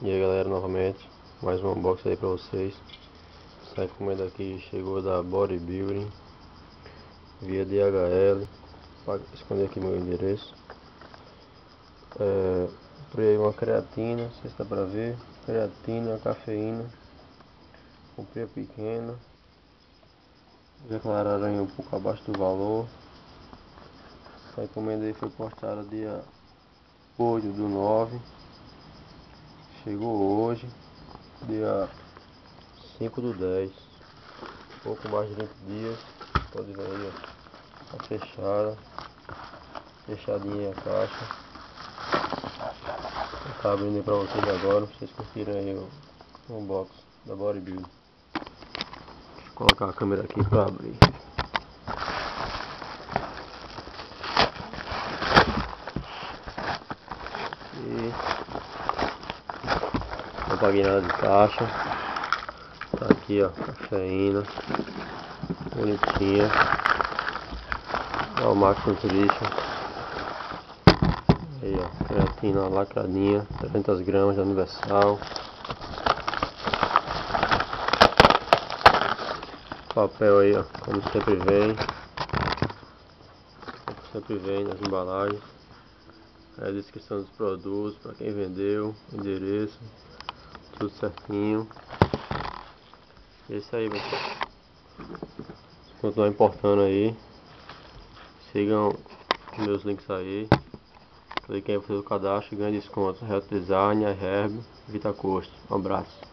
E aí galera, novamente, mais um unboxing aí pra vocês. Essa encomenda aqui chegou da Bodybuilding via DHL. Para esconder aqui meu endereço. Comprei uma creatina, não sei se dá pra ver. Creatina, cafeína. Comprei a pequena. Declararam aí um pouco abaixo do valor. Essa encomenda aí foi postada dia 8/9. Chegou hoje, dia 5/10, pouco mais de 20 dias. Pode ver aí, ó, tá fechada, fechadinha a caixa. Tá abrindo aí pra vocês agora, pra vocês curtirem aí o unboxing da Bodybuilding. Deixa eu colocar a câmera aqui pra abrir. E não paguei nada de taxa. Tá aqui, ó, cafeína, bonitinha. Ó, o Max Nutrition. Aí, ó, creatina lacradinha, 300 gramas de universal. Papel aí, ó, como sempre vem nas embalagens. Aí a descrição dos produtos, para quem vendeu, endereço, tudo certinho. É isso aí, pessoal. Continuar importando aí. Sigam meus links aí. Cliquem para fazer o cadastro e ganhe desconto. Health Design, iHerb, VitaCost. Um abraço.